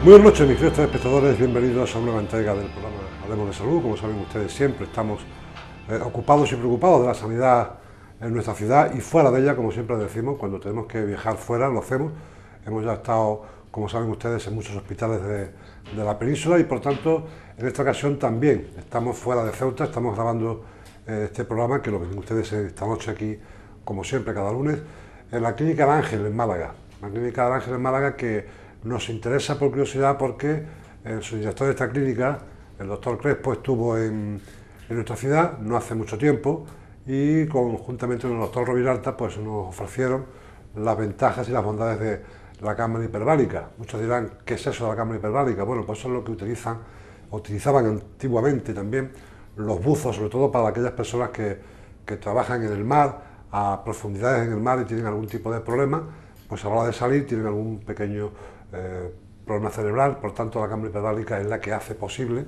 Buenas noches, mis queridos telespectadores, bienvenidos a una nueva entrega del programa Hablemos de Salud. Como saben ustedes, siempre estamos ocupados y preocupados de la sanidad en nuestra ciudad y fuera de ella, como siempre decimos, cuando tenemos que viajar fuera, lo hacemos. Hemos ya estado, como saben ustedes, en muchos hospitales de la península y, por tanto, en esta ocasión también estamos fuera de Ceuta, estamos grabando este programa, que lo ven ustedes esta noche aquí, como siempre, cada lunes, en la Clínica del Ángel, en Málaga. La Clínica del Ángel en Málaga, que nos interesa por curiosidad porque el subdirector de esta clínica, el doctor Crespo, estuvo en nuestra ciudad no hace mucho tiempo y conjuntamente con el doctor Roviralta pues nos ofrecieron las ventajas y las bondades de la cámara hiperbárica. Muchos dirán, ¿qué es eso de la cámara hiperbárica? Bueno, pues eso es lo que utilizaban antiguamente también los buzos, sobre todo para aquellas personas que trabajan en el mar, a profundidades en el mar y tienen algún tipo de problema, pues a la hora de salir tienen algún pequeño problema cerebral. Por tanto la cámara hiperbárica es la que hace posible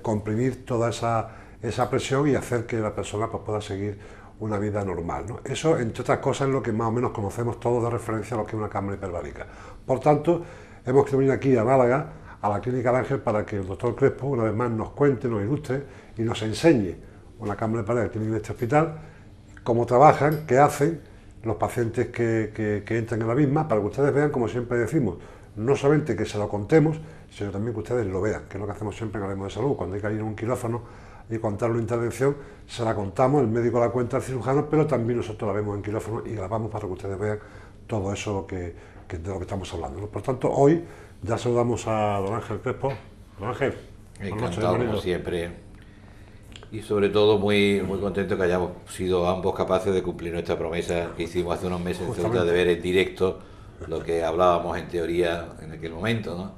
comprimir toda esa presión y hacer que la persona pues, pueda seguir una vida normal, ¿no? Eso, entre otras cosas, es lo que más o menos conocemos todos de referencia a lo que es una cámara hiperbárica. Por tanto, hemos querido venir aquí a Málaga, a la Clínica del Ángel, para que el doctor Crespo una vez más nos cuente, nos ilustre y nos enseñe una cámara hiperbárica que tiene en este hospital, cómo trabajan, qué hacen los pacientes que entran en la misma, para que ustedes vean, como siempre decimos, no solamente que se lo contemos, sino también que ustedes lo vean, que es lo que hacemos siempre en Hablemos de Salud. Cuando hay que ir a un quirófano y contar una intervención, se la contamos, el médico la cuenta al cirujano, pero también nosotros la vemos en quirófano y grabamos para que ustedes vean todo eso de lo que estamos hablando, ¿no? Por tanto, hoy ya saludamos a don Ángel Crespo. Don Ángel, encantado como siempre, y sobre todo muy contento que hayamos sido ambos capaces de cumplir nuestra promesa que hicimos hace unos meses en Ceuta, de ver en directo lo que hablábamos en teoría en aquel momento, ¿no?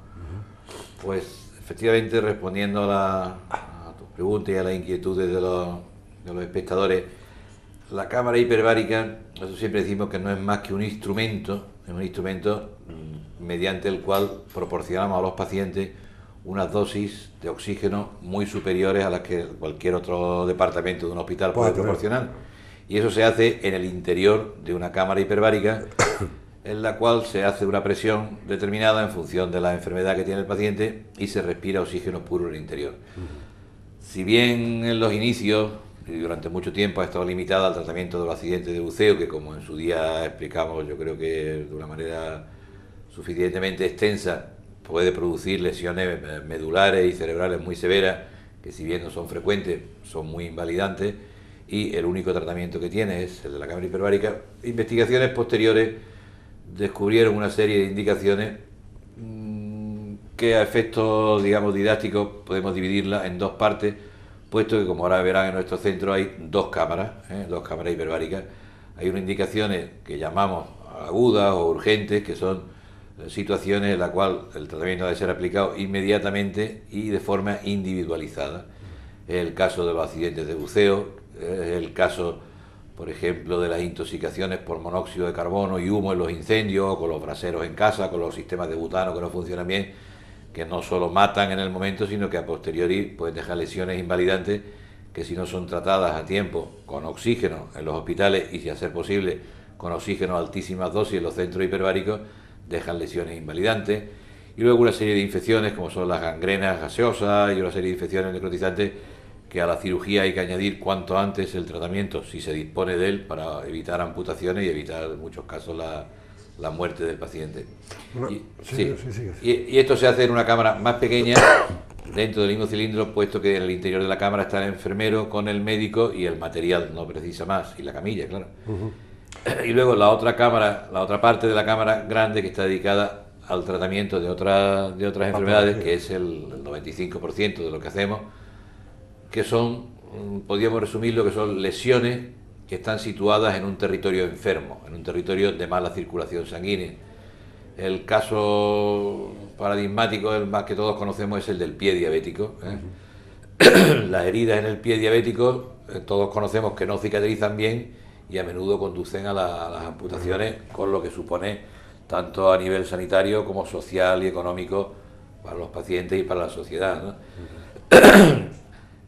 Pues efectivamente, respondiendo a tus preguntas y a las inquietudes de los espectadores, la cámara hiperbárica, nosotros siempre decimos que no es más que un instrumento, es un instrumento mediante el cual proporcionamos a los pacientes unas dosis de oxígeno muy superiores a las que cualquier otro departamento de un hospital puede proporcionar. Y eso se hace en el interior de una cámara hiperbárica, en la cual se hace una presión determinada en función de la enfermedad que tiene el paciente y se respira oxígeno puro en el interior. Si bien en los inicios y durante mucho tiempo ha estado limitada al tratamiento de los accidentes de buceo, que como en su día explicamos, yo creo que de una manera suficientemente extensa, puede producir lesiones medulares y cerebrales muy severas, que si bien no son frecuentes, son muy invalidantes, y el único tratamiento que tiene es el de la cámara hiperbárica. Investigaciones posteriores descubrieron una serie de indicaciones que a efectos, digamos, didácticos podemos dividirla en dos partes, puesto que, como ahora verán, en nuestro centro hay dos cámaras hiperbáricas. Hay unas indicaciones que llamamos agudas o urgentes, que son situaciones en las cuales el tratamiento debe ser aplicado inmediatamente y de forma individualizada. Es el caso de los accidentes de buceo, es el caso, por ejemplo, de las intoxicaciones por monóxido de carbono y humo en los incendios, con los braseros en casa, con los sistemas de butano que no funcionan bien, que no solo matan en el momento, sino que a posteriori pueden dejar lesiones invalidantes que, si no son tratadas a tiempo con oxígeno en los hospitales y, si a ser posible, con oxígeno a altísimas dosis en los centros hiperbáricos, dejan lesiones invalidantes. Y luego una serie de infecciones como son las gangrenas gaseosas y una serie de infecciones necrotizantes que a la cirugía hay que añadir cuanto antes el tratamiento, si se dispone de él, para evitar amputaciones y evitar en muchos casos la muerte del paciente. Y esto se hace en una cámara más pequeña, dentro del mismo cilindro, puesto que en el interior de la cámara está el enfermero con el médico y el material, no precisa más, y la camilla, claro. Y luego la otra parte de la cámara grande, que está dedicada al tratamiento de otras enfermedades, que es el 95% de lo que hacemos, que son, podríamos resumirlo, que son lesiones que están situadas en un territorio enfermo, en un territorio de mala circulación sanguínea. El caso paradigmático, el más que todos conocemos, es el del pie diabético, ¿eh? Las heridas en el pie diabético, todos conocemos que no cicatrizan bien y a menudo conducen a las amputaciones, con lo que supone tanto a nivel sanitario como social y económico para los pacientes y para la sociedad, ¿no?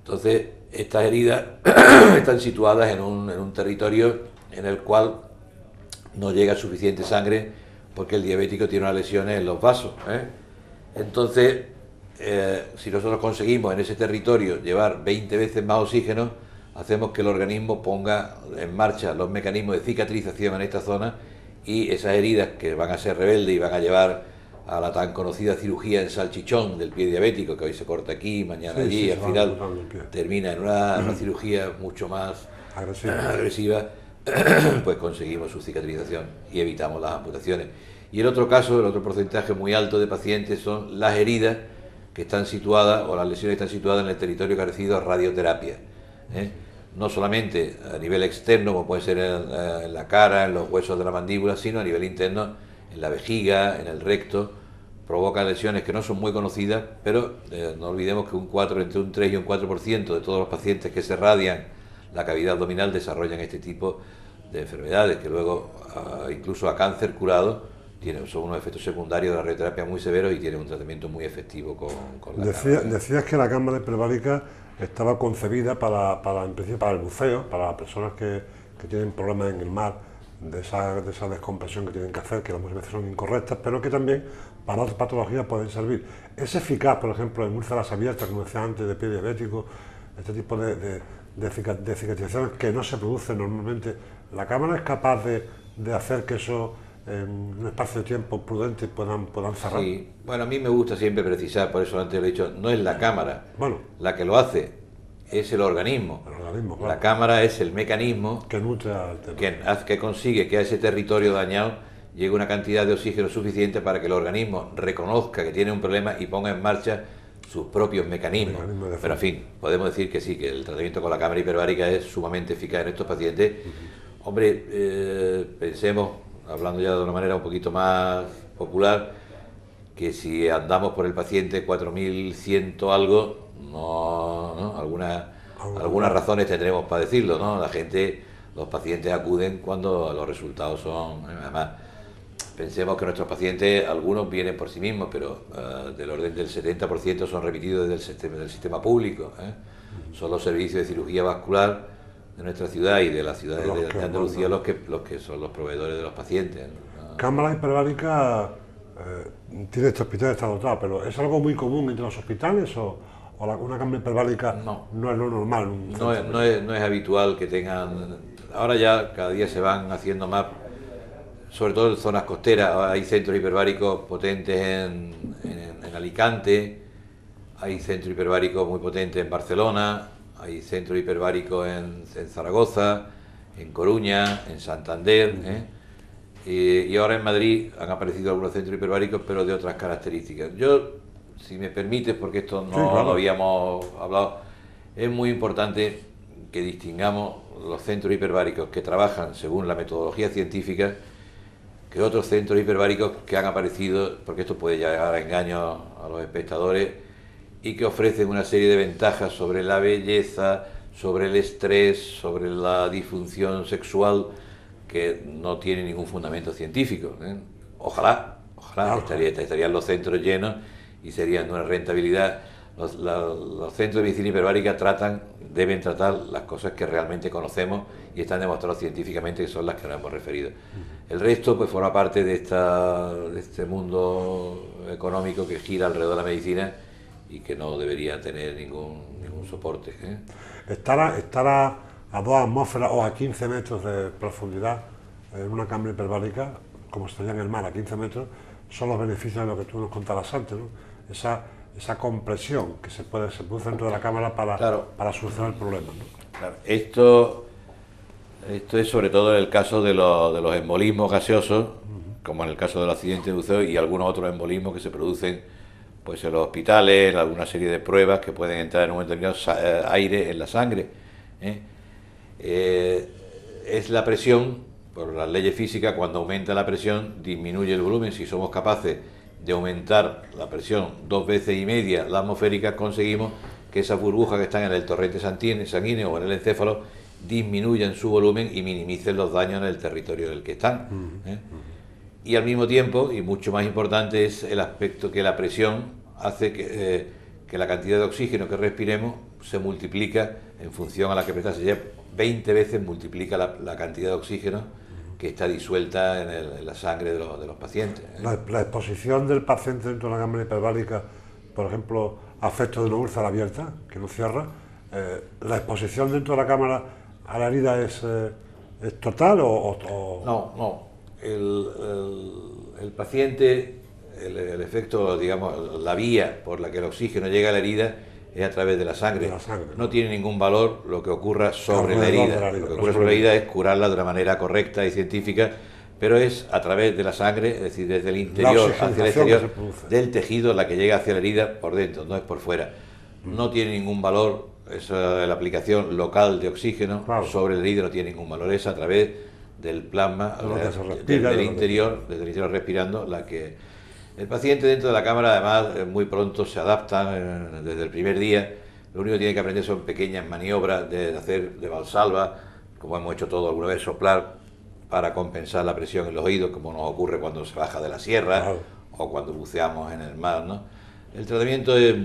Entonces, estas heridas están situadas en un territorio en el cual no llega suficiente sangre porque el diabético tiene unas lesiones en los vasos, Entonces, si nosotros conseguimos en ese territorio llevar 20 veces más oxígeno, hacemos que el organismo ponga en marcha los mecanismos de cicatrización en esta zona, y esas heridas que van a ser rebeldes y van a llevar a la tan conocida cirugía en salchichón del pie diabético, que hoy se corta aquí, mañana allí, y al final termina en una cirugía mucho más agresiva, pues conseguimos su cicatrización y evitamos las amputaciones. Y el otro caso, el otro porcentaje muy alto de pacientes son las heridas que están situadas, o las lesiones que están situadas en el territorio que ha recibido radioterapia, no solamente a nivel externo, como puede ser en la cara, en los huesos de la mandíbula, sino a nivel interno, en la vejiga, en el recto. Provoca lesiones que no son muy conocidas, pero no olvidemos que entre un 3 y un 4% de todos los pacientes que se radian la cavidad abdominal desarrollan este tipo de enfermedades, que luego, incluso a cáncer curado, son unos efectos secundarios de la radioterapia muy severos y tienen un tratamiento muy efectivo con la cámara. Decías que la cámara hiperbárica estaba concebida en principio para el buceo, para personas que tienen problemas en el mar, de esa descompresión que tienen que hacer, que muchas veces son incorrectas, pero que también para otras patologías pueden servir. ¿Es eficaz, por ejemplo, en úlceras abiertas, como decía antes, de pie diabético, este tipo de cicatrizaciones que no se producen normalmente? ¿La cámara es capaz de hacer que eso en un espacio de tiempo prudente puedan cerrar? Sí, bueno, a mí me gusta siempre precisar, por eso antes lo he dicho, no es la cámara la que lo hace, es el organismo. Claro. La cámara es el mecanismo que nutre al tema, que consigue que a ese territorio dañado llegue una cantidad de oxígeno suficiente para que el organismo reconozca que tiene un problema y ponga en marcha sus propios mecanismos. Pero en fin, podemos decir que sí, que el tratamiento con la cámara hiperbárica es sumamente eficaz en estos pacientes. Hombre, pensemos, hablando ya de una manera un poquito más popular, que si andamos por el paciente 4100 algo, algunas razones tendremos para decirlo, ¿no? Los pacientes acuden cuando los resultados son, además, pensemos que nuestros pacientes, algunos vienen por sí mismos, pero del orden del 70% son remitidos desde del sistema público, Son los servicios de cirugía vascular de nuestra ciudad y de las ciudades de Andalucía los que son los proveedores de los pacientes, ¿no? Cámara hiperbárica tiene este hospital, está dotado, pero ¿es algo muy común entre los hospitales o una cámara hiperbárica no es lo normal? No es habitual que tengan. Ahora ya cada día se van haciendo más, sobre todo en zonas costeras. Hay centros hiperbáricos potentes en Alicante, hay centros hiperbáricos muy potentes en Barcelona, hay centros hiperbáricos en Zaragoza, en Coruña, en Santander, y ahora en Madrid han aparecido algunos centros hiperbáricos, pero de otras características. Yo, si me permites, porque esto no lo habíamos hablado, es muy importante que distingamos los centros hiperbáricos que trabajan según la metodología científica que otros centros hiperbáricos que han aparecido, porque esto puede llegar a engaños a los espectadores, y que ofrecen una serie de ventajas sobre la belleza, sobre el estrés, sobre la disfunción sexual, que no tienen ningún fundamento científico. Ojalá estarían los centros llenos y serían de una rentabilidad. Los centros de medicina hiperbárica deben tratar las cosas que realmente conocemos y están demostrados científicamente que son las que nos hemos referido. El resto pues forma parte de este mundo económico que gira alrededor de la medicina y que no debería tener ningún soporte. Estar a 2 atmósferas o a 15 metros de profundidad en una cámara hiperbárica, como estaría en el mar a 15 metros, son los beneficios de lo que tú nos contabas antes, ¿no? Esa compresión que se produce dentro de la cámara para solucionar el problema, ¿no? Claro. Esto es sobre todo en el caso de los embolismos gaseosos, como en el caso del accidente de buceo y algunos otros embolismos que se producen pues en los hospitales, en alguna serie de pruebas que pueden entrar en un determinado aire en la sangre. Es la presión, por las leyes físicas, cuando aumenta la presión disminuye el volumen. Si somos capaces de aumentar la presión 2,5 veces la atmosférica, conseguimos que esas burbujas que están en el torrente sanguíneo o en el encéfalo disminuyan su volumen y minimicen los daños en el territorio del que están. Y al mismo tiempo, y mucho más importante, es el aspecto que la presión hace que la cantidad de oxígeno que respiremos se multiplica en función a la que prestase. Ya 20 veces multiplica la cantidad de oxígeno que está disuelta en la sangre de los pacientes. La exposición del paciente dentro de la cámara hiperbárica, por ejemplo, a efectos de una úlcera abierta, que no cierra, ¿la exposición dentro de la cámara a la herida es total o...? No. El paciente, el efecto, digamos, la vía por la que el oxígeno llega a la herida es a través de la sangre. No tiene ningún valor lo que ocurra sobre la herida. Lo que ocurre sobre la herida es curarla de una manera correcta y científica, pero es a través de la sangre, es decir, desde el interior hacia el exterior del tejido la que llega hacia la herida por dentro, no es por fuera. No tiene ningún valor la aplicación local de oxígeno sobre la herida, no tiene ningún valor, es a través del plasma, desde el interior respirando, la que... El paciente dentro de la cámara, además, muy pronto se adapta desde el primer día. Lo único que tiene que aprender son pequeñas maniobras de hacer de valsalva, como hemos hecho todo alguna vez, soplar para compensar la presión en los oídos, como nos ocurre cuando se baja de la sierra o cuando buceamos en el mar, ¿no? El tratamiento es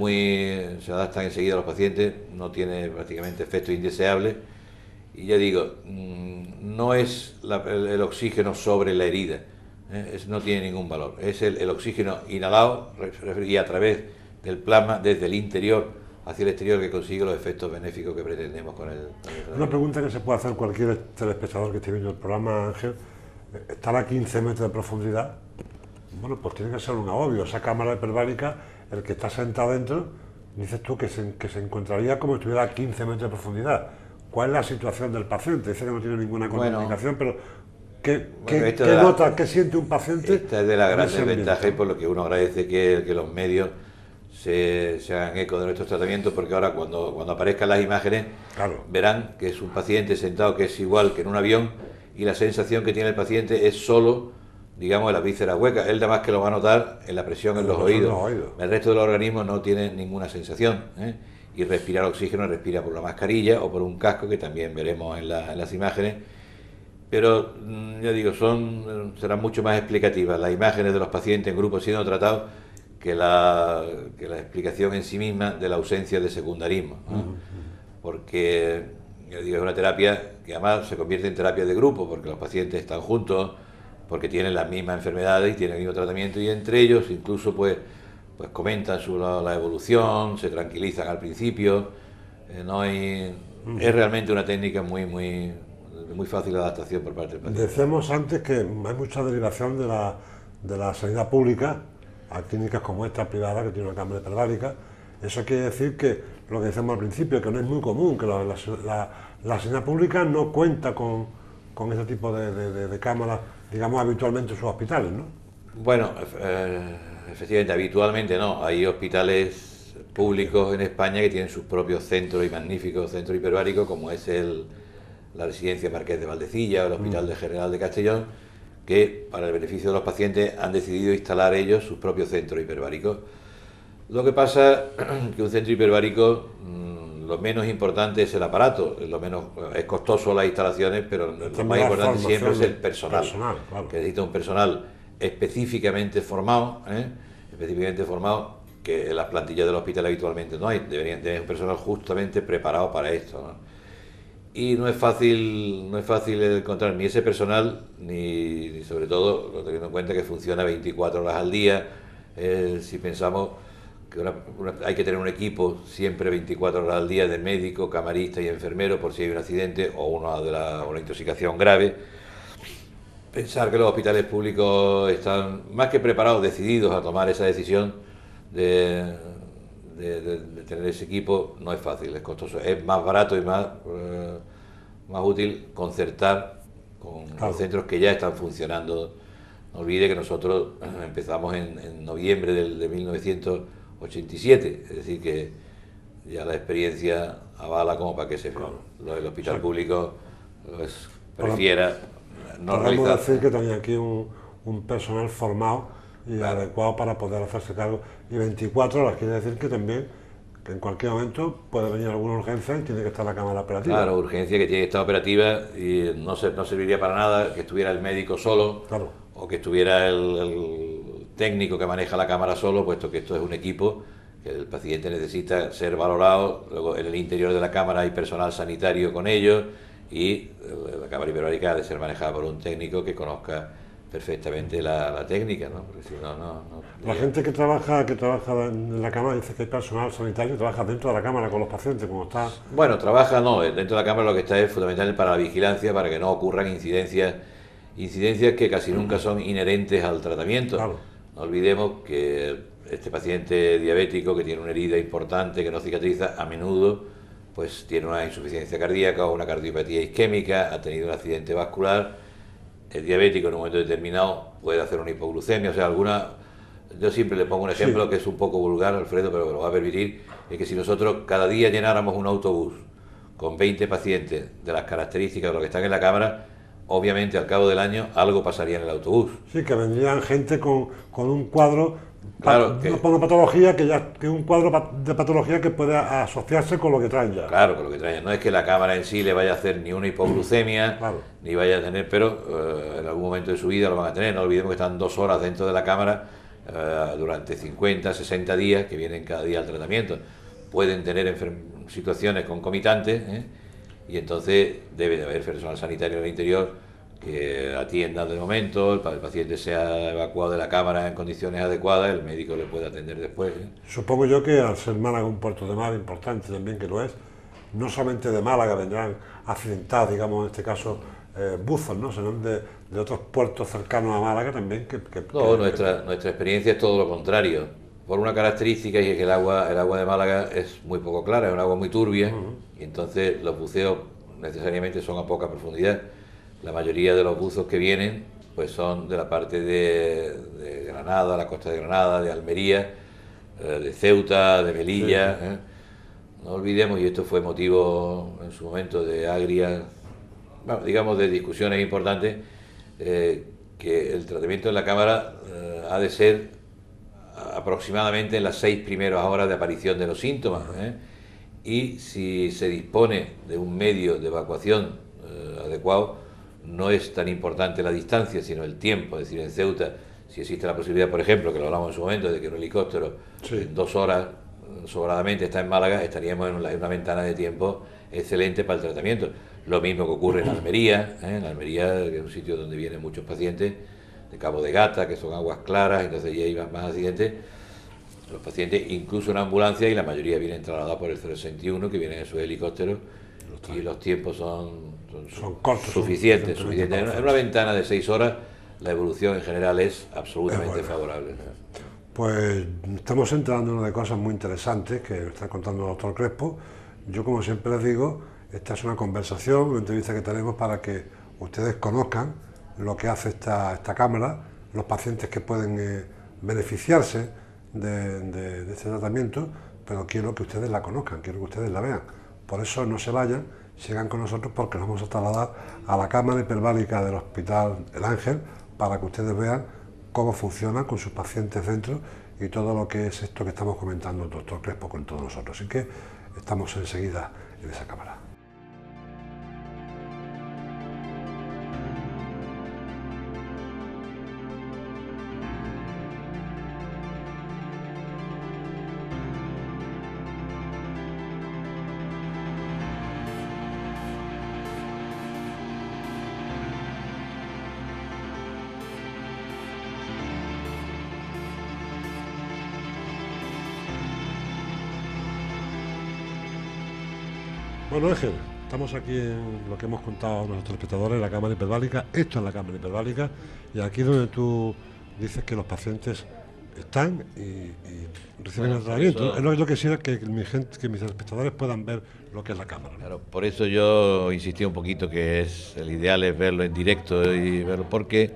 se adapta enseguida a los pacientes, no tiene prácticamente efectos indeseables. Y ya digo, no es el oxígeno sobre la herida. No tiene ningún valor, es el oxígeno inhalado y a través del plasma desde el interior hacia el exterior que consigue los efectos benéficos que pretendemos con el Una pregunta que se puede hacer cualquier telespectador que esté viendo el programa, Ángel: estar a 15 metros de profundidad, bueno, pues tiene que ser un agobio. Esa cámara hiperbárica, el que está sentado dentro, dices tú que se encontraría como si estuviera a 15 metros de profundidad. ¿Cuál es la situación del paciente? Dice que no tiene ninguna contraindicación, pero ¿qué siente un paciente? Esta es de las grandes ventajas y por lo que uno agradece que los medios se hagan eco de nuestros tratamientos, porque ahora cuando aparezcan las imágenes verán que es un paciente sentado que es igual que en un avión y la sensación que tiene el paciente es solo, digamos, las vísceras huecas. Él además que lo va a notar en la presión en los oídos. El resto del organismo no tiene ninguna sensación, y respirar oxígeno respira por la mascarilla o por un casco que también veremos en las imágenes. Pero ya digo, serán mucho más explicativas las imágenes de los pacientes en grupos siendo tratados que la explicación en sí misma de la ausencia de secundarismo, ¿no? Porque ya digo, es una terapia que además se convierte en terapia de grupo, porque los pacientes están juntos, porque tienen las mismas enfermedades y tienen el mismo tratamiento, y entre ellos incluso pues comentan sobre la evolución, se tranquilizan al principio. Es realmente una técnica muy fácil de adaptación por parte del paciente. Decíamos antes que hay mucha derivación de la sanidad pública a clínicas como esta privada, que tiene una cámara hiperbárica. Eso quiere decir que, lo que decíamos al principio, que no es muy común, que la sanidad pública no cuenta con ese tipo de cámaras, digamos, habitualmente en sus hospitales, ¿no? Bueno, efectivamente, habitualmente no. Hay hospitales públicos en España que tienen sus propios centros y magníficos centros hiperbáricos, como es la residencia Marqués de Valdecilla o el Hospital General de Castellón, que para el beneficio de los pacientes han decidido instalar ellos sus propios centros hiperbáricos. Lo que pasa que un centro hiperbárico, lo menos importante es el aparato, es costoso las instalaciones, pero lo más importante siempre es el personal, que necesita un personal específicamente formado, que en las plantillas del hospital habitualmente no hay. Deberían tener un personal justamente preparado para esto, ¿no? Y no es fácil encontrar ni ese personal, ni sobre todo, teniendo en cuenta que funciona 24 horas al día. Si pensamos que hay que tener un equipo siempre 24 horas al día de médico, camarista y enfermero por si hay un accidente o una intoxicación grave. Pensar que los hospitales públicos están más que preparados, decididos a tomar esa decisión de tener ese equipo, no es fácil, es costoso. Es más barato y más útil concertar con los centros que ya están funcionando. No olvide que nosotros empezamos en noviembre de 1987, es decir que ya la experiencia avala como para que el hospital público prefiera no realizar. Podemos decir que tenía aquí un personal formado y adecuado para poder hacerse cargo. Y 24 horas quiere decir que también, que en cualquier momento puede venir alguna urgencia y tiene que estar la cámara operativa. Claro, urgencia que tiene que estar operativa, y no serviría para nada que estuviera el médico solo, o que estuviera el técnico que maneja la cámara solo, puesto que esto es un equipo que el paciente necesita ser valorado. Luego en el interior de la cámara hay personal sanitario con ellos, y la cámara hiperbárica ha de ser manejada por un técnico que conozca perfectamente la técnica, ¿no? Porque si no. La gente que trabaja en la cámara dice que hay personal sanitario que trabaja dentro de la cámara con los pacientes, como está. Bueno, trabaja, no, dentro de la cámara lo que está es fundamental para la vigilancia, para que no ocurran incidencias que casi nunca son inherentes al tratamiento. Claro. No olvidemos que este paciente diabético que tiene una herida importante que no cicatriza, a menudo pues tiene una insuficiencia cardíaca o una cardiopatía isquémica, ha tenido un accidente vascular. El diabético en un momento determinado puede hacer una hipoglucemia, o sea, yo siempre le pongo un ejemplo, sí, que es un poco vulgar, Alfredo, pero me lo va a permitir, es que si nosotros cada día llenáramos un autobús con 20 pacientes de las características de los que están en la cámara, obviamente al cabo del año algo pasaría en el autobús. Sí, que vendrían gente con un cuadro, claro, una patología que un cuadro de patología que puede asociarse con lo que traen ya. Claro, con lo que traen. No es que la cámara en sí le vaya a hacer ni una hipoglucemia, claro, ni vaya a tener, pero en algún momento de su vida lo van a tener. No olvidemos que están 2 horas dentro de la cámara durante 50, 60 días, que vienen cada día al tratamiento. Pueden tener situaciones concomitantes, y entonces debe de haber personal sanitario en el interior que atienda de momento, el paciente sea evacuado de la cámara en condiciones adecuadas, el médico le puede atender después. Supongo yo que al ser Málaga un puerto de mar importante también, que lo es, no solamente de Málaga vendrán accidentados, digamos en este caso buzos, ¿no? Sino de otros puertos cercanos a Málaga también. Nuestra experiencia es todo lo contrario. Por una característica, y es que el agua de Málaga es muy poco clara, es un agua muy turbia, y entonces los buceos necesariamente son a poca profundidad. La mayoría de los buzos que vienen pues son de la parte de Granada, la costa de Granada, de Almería, de Ceuta, de Melilla. Sí. No olvidemos, y esto fue motivo en su momento de agrias, bueno, digamos de discusiones importantes, que el tratamiento en la cámara ha de ser aproximadamente en las 6 primeras horas de aparición de los síntomas. Y si se dispone de un medio de evacuación adecuado, no es tan importante la distancia, sino el tiempo. Es decir, en Ceuta, si existe la posibilidad, por ejemplo, que lo hablamos en su momento, de que un helicóptero en 2 horas sobradamente está en Málaga, estaríamos en una ventana de tiempo excelente para el tratamiento. Lo mismo que ocurre en Almería, que es un sitio donde vienen muchos pacientes, de Cabo de Gata, que son aguas claras, entonces ya hay más accidentes. Los pacientes, incluso en ambulancia, y la mayoría vienen trasladados por el 061, que vienen en sus helicópteros, y los tiempos son cortos, suficientes. En una ventana de 6 horas, la evolución en general es absolutamente favorable. Pues estamos enterándonos de cosas muy interesantes que está contando el doctor Crespo. Yo, como siempre les digo, esta es una conversación, una entrevista que tenemos para que ustedes conozcan lo que hace esta cámara, los pacientes que pueden beneficiarse de este tratamiento, pero quiero que ustedes la conozcan, quiero que ustedes la vean. Por eso no se vayan, sigan con nosotros, porque nos vamos a trasladar a la cámara hiperbárica del Hospital El Ángel para que ustedes vean cómo funciona con sus pacientes dentro y todo lo que es esto que estamos comentando el doctor Crespo con todos nosotros. Así que estamos enseguida en esa cámara. Bueno, Ángel, estamos aquí en lo que hemos contado a nuestros espectadores, la cámara hiperbárica. Esto es la cámara hiperbárica, y aquí es donde tú dices que los pacientes están y reciben el tratamiento. Es lo que yo quisiera que mis espectadores puedan ver lo que es la cámara. Claro, por eso yo insistí un poquito que el ideal es verlo en directo y verlo, porque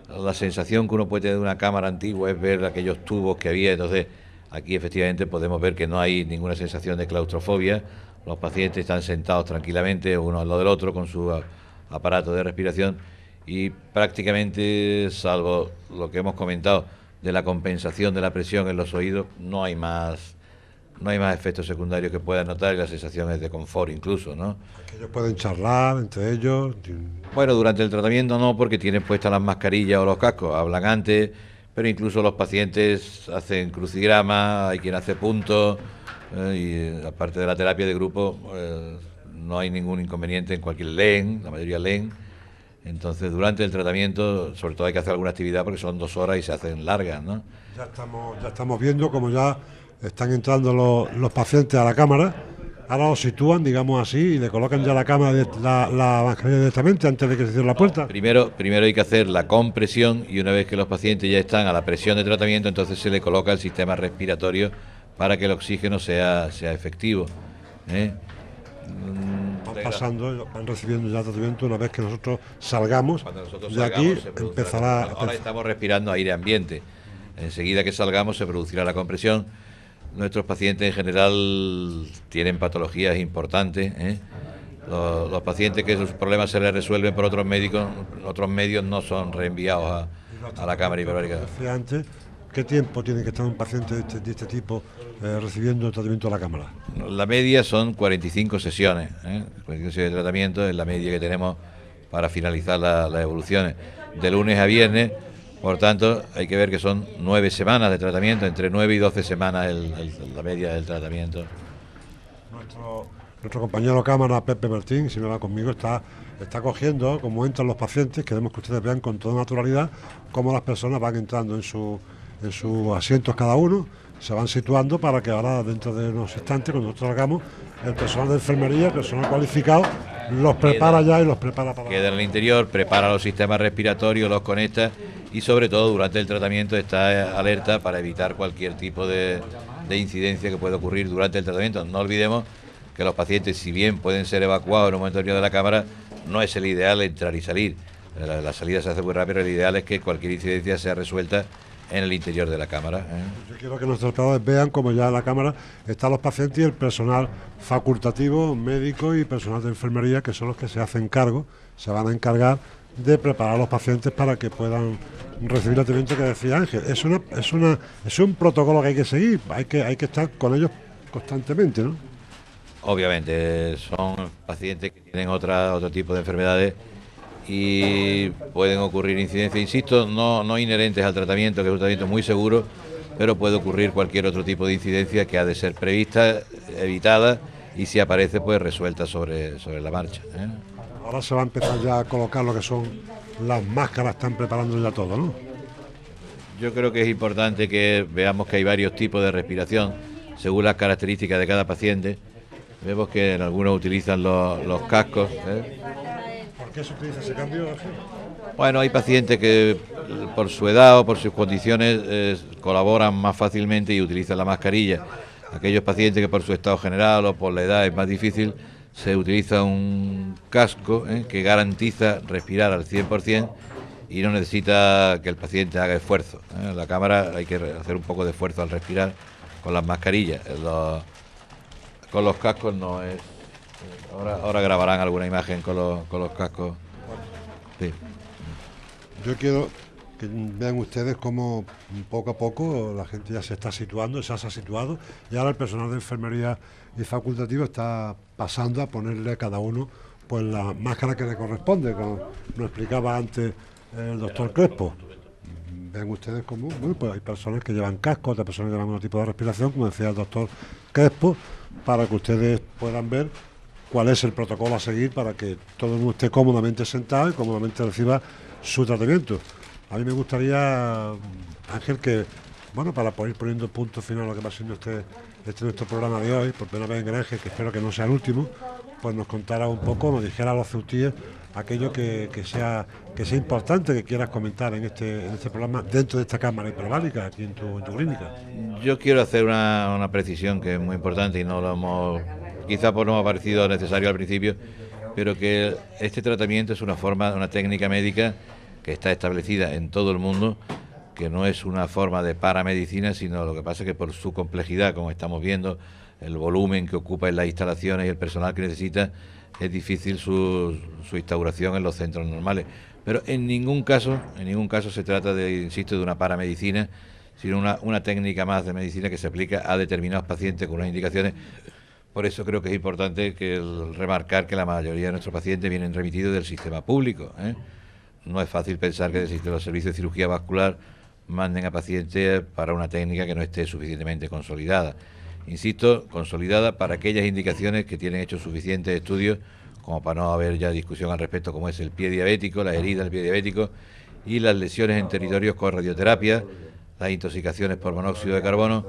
la sensación que uno puede tener de una cámara antigua es ver aquellos tubos que había. Entonces aquí efectivamente podemos ver que no hay ninguna sensación de claustrofobia. Los pacientes están sentados tranquilamente uno al lado del otro con su aparato de respiración, y prácticamente, salvo lo que hemos comentado de la compensación de la presión en los oídos, no hay más efectos secundarios que puedan notar, y la sensación es de confort incluso, ¿no? Ellos pueden charlar entre ellos. Bueno, durante el tratamiento no, porque tienen puestas las mascarillas o los cascos, hablan antes, pero incluso los pacientes hacen crucigramas, hay quien hace puntos. Y aparte de la terapia de grupo, no hay ningún inconveniente en cualquier leen, la mayoría leen. Entonces, durante el tratamiento, sobre todo hay que hacer alguna actividad porque son 2 horas y se hacen largas, ¿no? Ya estamos viendo como ya están entrando los pacientes a la cámara. Ahora los sitúan, digamos así, y le colocan ya la cámara, la mascarilla directamente antes de que se cierre la puerta. Primero hay que hacer la compresión y una vez que los pacientes ya están a la presión de tratamiento, entonces se le coloca el sistema respiratorio para que el oxígeno sea efectivo. Van recibiendo ya tratamiento una vez que nosotros salgamos. Cuando nosotros de aquí empezará. Ahora estamos respirando aire ambiente. Enseguida que salgamos se producirá la compresión. Nuestros pacientes en general tienen patologías importantes. Los pacientes que sus problemas se les resuelven por otros medios no son reenviados a la cámara hiperbárica. Antes, ¿qué tiempo tiene que estar un paciente de este tipo recibiendo el tratamiento a la cámara? La media son 45 sesiones. 45 sesiones de tratamiento es la media que tenemos para finalizar las evoluciones. De lunes a viernes, por tanto, hay que ver que son 9 semanas de tratamiento, entre 9 y 12 semanas la media del tratamiento. Nuestro compañero cámara, Pepe Martín, si me va conmigo, está cogiendo cómo entran los pacientes. Queremos que ustedes vean con toda naturalidad cómo las personas van entrando en sus asientos cada uno, se van situando para que ahora, dentro de unos instantes, cuando nosotros hagamos, el personal de enfermería, el personal cualificado, los prepara ya y los prepara para... Queda en el interior, prepara los sistemas respiratorios, los conecta y sobre todo durante el tratamiento está alerta para evitar cualquier tipo de incidencia que pueda ocurrir durante el tratamiento. No olvidemos que los pacientes, si bien pueden ser evacuados en un momento determinado de la cámara, no es el ideal entrar y salir. La salida se hace muy rápido, el ideal es que cualquier incidencia sea resuelta en el interior de la cámara. Yo quiero que nuestros espectadores vean cómo ya en la cámara están los pacientes y el personal facultativo, médico y personal de enfermería, que son los que se hacen cargo, se van a encargar de preparar a los pacientes para que puedan recibir el tratamiento que decía Ángel. Es un protocolo que hay que seguir, hay que estar con ellos constantemente, ¿no? Obviamente, son pacientes que tienen otro tipo de enfermedades y pueden ocurrir incidencias, insisto, no inherentes al tratamiento, que es un tratamiento muy seguro, pero puede ocurrir cualquier otro tipo de incidencia que ha de ser prevista, evitada y si aparece, pues resuelta sobre la marcha. Ahora se va a empezar ya a colocar lo que son las máscaras, están preparando ya todo, ¿no? Yo creo que es importante que veamos que hay varios tipos de respiración según las características de cada paciente. Vemos que en algunos utilizan los cascos. ¿Por qué se utiliza ese cambio, Ángel? Bueno, hay pacientes que por su edad o por sus condiciones colaboran más fácilmente y utilizan la mascarilla. Aquellos pacientes que por su estado general o por la edad es más difícil, se utiliza un casco que garantiza respirar al 100% y no necesita que el paciente haga esfuerzo. En la cámara hay que hacer un poco de esfuerzo al respirar con las mascarillas. Con los cascos no es... Ahora grabarán alguna imagen con los cascos. Sí. Yo quiero que vean ustedes cómo poco a poco la gente ya se está situando, se ha situado, y ahora el personal de enfermería y facultativo está pasando a ponerle a cada uno pues la máscara que le corresponde, como nos explicaba antes el doctor Crespo. Vean ustedes cómo, bueno, pues hay personas que llevan cascos, otras personas que llevan otro tipo de respiración, como decía el doctor Crespo, para que ustedes puedan ver cuál es el protocolo a seguir para que todo el mundo esté cómodamente sentado y cómodamente reciba su tratamiento. A mí me gustaría, Ángel, que, bueno, para ir poniendo punto final a lo que va siendo este nuestro programa de hoy, por primera vez en Granje, que espero que no sea el último, pues nos contara un poco, nos dijera a los ceutíes aquello que sea importante que quieras comentar en este programa dentro de esta cámara hiperbárica aquí en tu clínica. Yo quiero hacer una precisión que es muy importante y quizá no me ha parecido necesario al principio, pero que este tratamiento es una técnica médica que está establecida en todo el mundo, que no es una forma de paramedicina, sino lo que pasa es que por su complejidad, como estamos viendo, el volumen que ocupa en las instalaciones y el personal que necesita, es difícil su instauración en los centros normales. Pero en ningún caso se trata de una paramedicina, sino una técnica más de medicina que se aplica a determinados pacientes con unas indicaciones. Por eso creo que es importante remarcar que la mayoría de nuestros pacientes vienen remitidos del sistema público. No es fácil pensar que los servicios de cirugía vascular manden a pacientes para una técnica que no esté suficientemente consolidada. insisto, consolidada para aquellas indicaciones que tienen hechos suficientes estudios como para no haber ya discusión al respecto, como es el pie diabético, las heridas del pie diabético y las lesiones en territorios con radioterapia, las intoxicaciones por monóxido de carbono.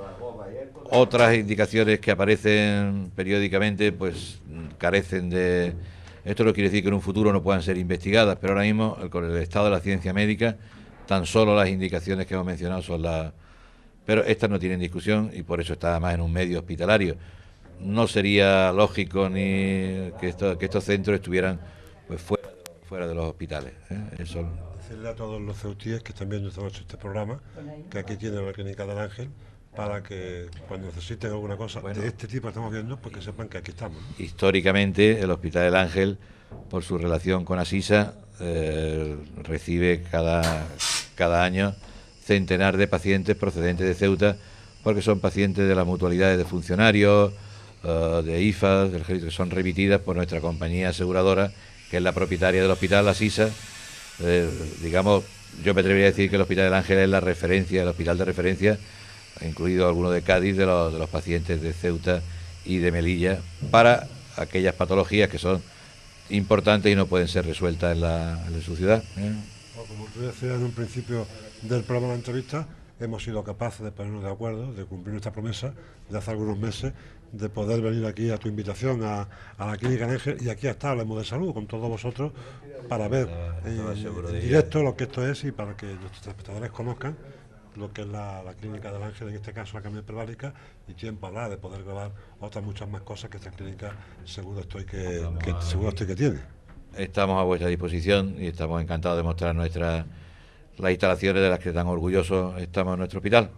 Otras indicaciones que aparecen periódicamente pues carecen de... Esto no quiere decir que en un futuro no puedan ser investigadas, pero ahora mismo con el estado de la ciencia médica tan solo las indicaciones que hemos mencionado son las... Pero estas no tienen discusión y por eso está además en un medio hospitalario. No sería lógico ni que estos centros estuvieran pues fuera de los hospitales, ¿eh? Eso... Decirle a todos los ceutíes que están viendo esta noche este programa que aquí tienen la Clínica del Ángel para que cuando necesiten alguna cosa de este tipo que estamos viendo, pues que sepan que aquí estamos, ¿no? Históricamente el Hospital del Ángel, por su relación con Asisa, recibe cada año centenar de pacientes procedentes de Ceuta, porque son pacientes de las mutualidades de funcionarios, de IFAS, del ejército, que son remitidas por nuestra compañía aseguradora, que es la propietaria del hospital, Asisa. Digamos, yo me atrevería a decir que el Hospital del Ángel es la referencia, el hospital de referencia, incluido alguno de Cádiz, de los pacientes de Ceuta y de Melilla, para aquellas patologías que son importantes y no pueden ser resueltas en su ciudad. Como tú decías en un principio del programa de la entrevista, hemos sido capaces de ponernos de acuerdo, de cumplir nuestra promesa de hace algunos meses, de poder venir aquí a tu invitación a la Clínica del Ángel, y aquí está Hablemos de Salud con todos vosotros para ver en directo lo que esto es y para que nuestros espectadores conozcan lo que es la Clínica del Ángel, en este caso la camioneta hiperbárica, y tiempo habrá de poder grabar otras muchas más cosas que esta clínica seguro estoy que tiene. Estamos a vuestra disposición y estamos encantados de mostrar las instalaciones de las que tan orgullosos estamos en nuestro hospital.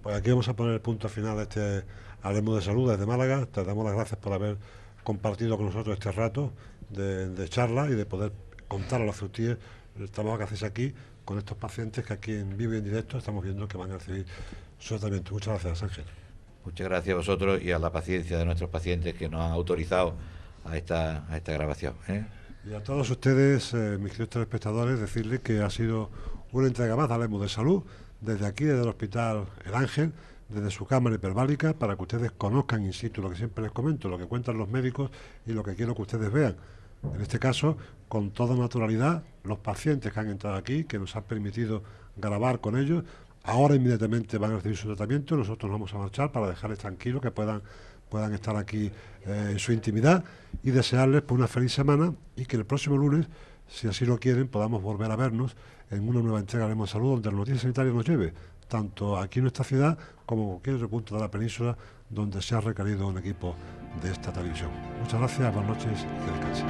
Pues aquí vamos a poner el punto final de este Hablemos de Salud desde Málaga. Te damos las gracias por haber compartido con nosotros este rato de charla y de poder contar a los ceutíes el trabajo que hacéis aquí con estos pacientes que aquí en vivo y en directo estamos viendo que van a recibir su tratamiento. Muchas gracias, Ángel. Muchas gracias a vosotros y a la paciencia de nuestros pacientes que nos han autorizado a esta grabación. Y a todos ustedes, mis queridos telespectadores, decirles que ha sido una entrega más de Hablemos de Salud, desde aquí, desde el Hospital El Ángel, desde su cámara hiperbárica, para que ustedes conozcan in situ lo que siempre les comento, lo que cuentan los médicos y lo que quiero que ustedes vean. En este caso, con toda naturalidad, los pacientes que han entrado aquí, que nos han permitido grabar con ellos, ahora inmediatamente van a recibir su tratamiento. Nosotros nos vamos a marchar para dejarles tranquilos, que puedan estar aquí en su intimidad, y desearles pues, una feliz semana, y que el próximo lunes, si así lo quieren, podamos volver a vernos en una nueva entrega de Hablemos de Salud, donde la noticia sanitaria nos lleve, tanto aquí en nuestra ciudad como en cualquier otro punto de la península donde se ha requerido un equipo de esta televisión. Muchas gracias, buenas noches y que descansen.